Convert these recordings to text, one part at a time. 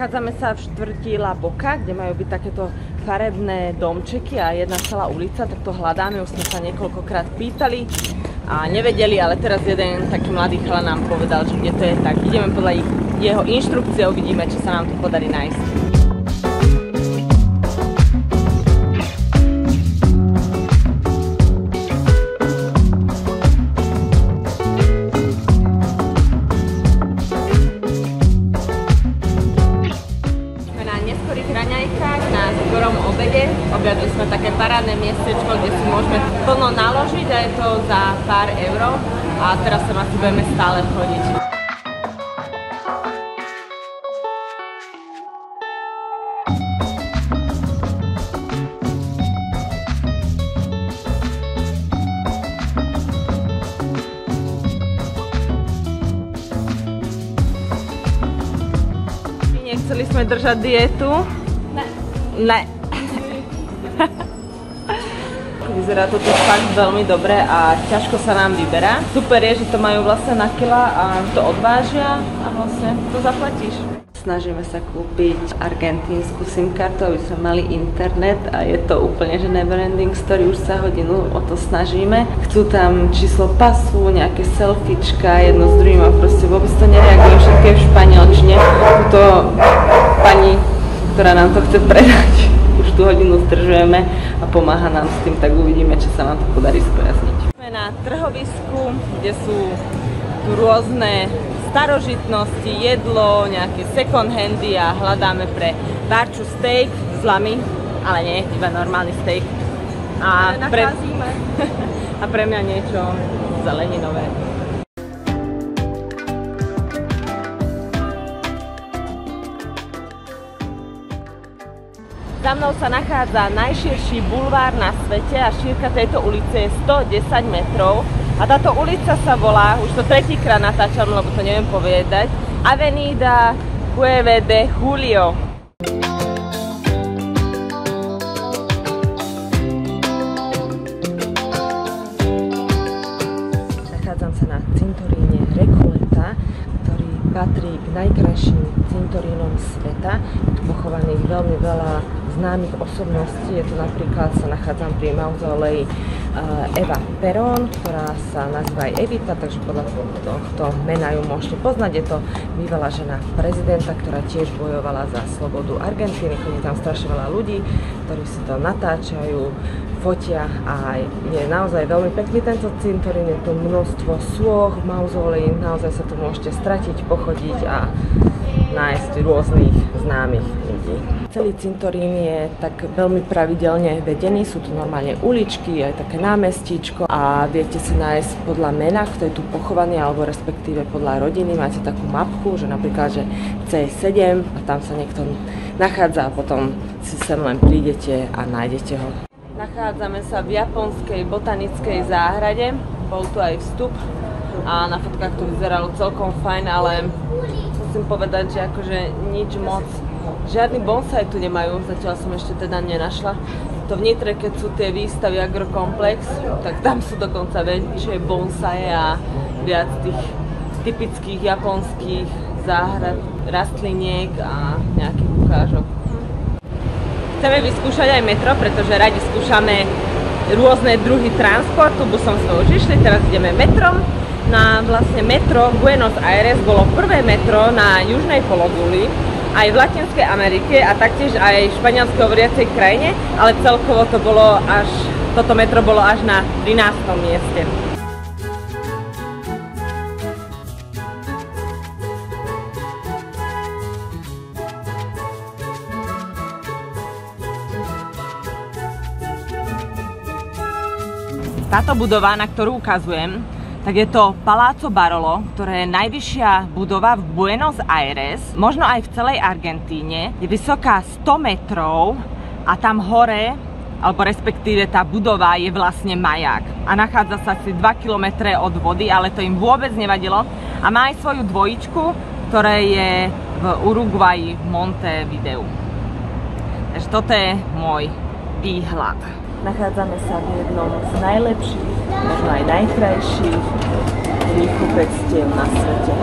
Nachádzame sa v štvrti La Boca, kde majú byť takéto farebné domčeky a jedna celá ulica, tak to hľadáme, už sme sa niekoľkokrát pýtali a nevedeli, ale teraz jeden taký mladý chala nám povedal, že kde to je, tak ideme podľa jeho inštrukcie, uvidíme, či sa nám to podarí nájsť. Objavili sme také parádne miestečko, kde si môžeme plno naložiť a je to za pár euro a teraz sa asi budeme stále chodiť. Nechceli sme držať dietu? Ne. Vyzerá to tu fakt veľmi dobre a ťažko sa nám vyberá. Super je, že to majú vlastne na kila a to odvážia a vlastne to zaplatíš. Snažíme sa kúpiť argentínsku SIM kartu, aby sme mali internet a je to úplne že never ending story, už sa hodinu o to snažíme. Chcú tam číslo pasu, nejaké selfiečka, jedno s druhým a proste vôbec to nereagujú, všetko je v španielčine. Tuto pani, ktorá nám to chce predať, už tú hodinu zdržujeme a pomáha nám s tým, tak uvidíme, či sa nám to podarí spojasniť. Sme na trhovisku, kde sú tu rôzne starožitnosti, jedlo, nejaké second handy a hľadáme pre Barču steak s lami, ale nie, iba normálny steak. A pre mňa niečo zeleninové. Za mnou sa nachádza najširší bulvár na svete a šírka tejto ulice je 110 metrov. A táto ulica sa volá, už to tretíkrát natáčam, lebo to neviem povedať, Avenida 9 de Julio. Nachádzam sa na cintoríne Recoleta, ktorý patrí k najkrajším cintorínom sveta. Je tu pochovaných veľmi veľa známych osobností. Je tu napríklad, sa nachádzam pri mauzoleji Eva Perón, ktorá sa nazýva aj Evita, takže podľa tohto mena ju môžete poznať. Je to bývalá žena prezidenta, ktorá tiež bojovala za slobodu Argentíny. Chodí tam strašne veľa ľudí, ktorí si to natáčajú, fotia a je naozaj veľmi pekný tento cintorín. Je tu množstvo sôch, mauzolejí, naozaj sa tu môžete stratiť, pochodiť a nájsť rôznych známych ľudí. Celý cintorín je tak veľmi pravidelne vedený, sú tu normálne uličky, aj také námestíčko a viete si nájsť podľa mena, kto je tu pochovaný, alebo respektíve podľa rodiny. Máte takú mapku, že napríklad, že C7 a tam sa niekto nachádza a potom si sem len prídete a nájdete ho. Nachádzame sa v japonskej botanickej záhrade, bol tu aj vstup a na fotkách to vyzeralo celkom fajn, ale musím povedať, že akože nič moc. Žiadny bonsai tu nemajú, zatiaľ som ešte teda nenašla. To v Nitre, keď sú tie výstavy Agrokomplex, tak tam sú dokonca väčšie bonsaje a viac tých typických japonských záhrad, rastliniek a nejakých ukážok. Chceme vyskúšať aj metro, pretože radi skúšame rôzne druhy transportu. Busom sme už išli, teraz ideme metrom. Na vlastne metro Buenos Aires bolo prvé metro na južnej pologuli, aj v Latinskej Amerike a taktiež aj v španielsky hovoriacej krajine, ale celkovo to bolo až, toto metro bolo až na 13. mieste. Táto budova, na ktorú ukazujem, tak je to Palazzo Barolo, ktoré je najvyššia budova v Buenos Aires, možno aj v celej Argentíne. Je vysoká 100 metrov a tam hore, alebo respektíve tá budova je vlastne maják. A nachádza sa asi 2 km od vody, ale to im vôbec nevadilo. A má aj svoju dvojičku, ktoré je v Uruguayi v Montevideu. Takže toto je môj výhľad. Nachádzame sa v jednom z najlepších, možno aj najkrajších výkupectiev na svete.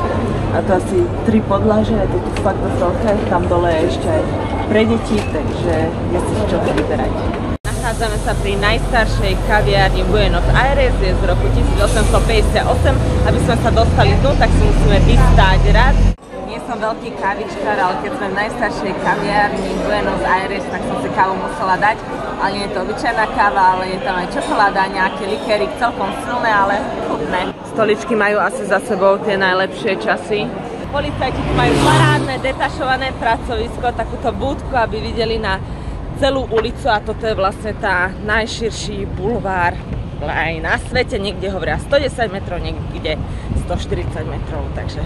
A to asi 3 podlaže, je to tu fakt dosť veľké, tam dole je ešte aj pre deti, takže je si čo vyberať. Nachádzame sa pri najstaršej kaviarni Buenos Aires, je z roku 1858. Aby sme sa dostali dnu, tak si musíme vystáť rad. Nie som veľký kavičkár, ale keď sme v najstaršej kaviarni Buenos Aires, tak som si kávu musela dať. Ale nie je to obyčajná káva, ale je tam aj čokoláda, nejaké likéry, celkom silné, ale chutné. Stoličky majú asi za sebou tie najlepšie časy. Policajti tu majú parádne, detašované pracovisko, takúto búdku, aby videli na celú ulicu, a toto je vlastne tá najširší bulvár aj na svete. Niekde hovoria 110 metrov, niekde 140 metrov, takže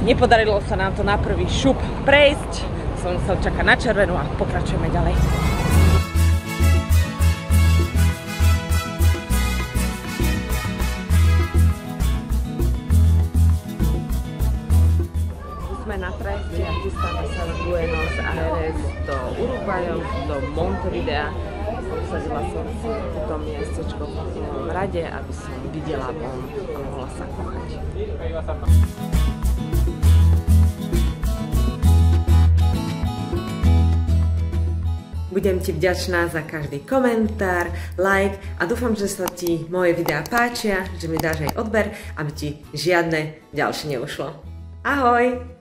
nepodarilo sa nám to na prvý šup prejsť. Som musel čakať na červenú a pokračujeme ďalej. Sme na trajekte a chystáme sa z Buenos Aires do Uruguayu, do Montevidea. Obsadila som si toto miestečko v prvom rade, aby som videla von a mohla sa kochať. Budem ti vďačná za každý komentár, like a dúfam, že sa ti moje videá páčia, že mi dáš aj odber, aby ti žiadne ďalšie neušlo. Ahoj!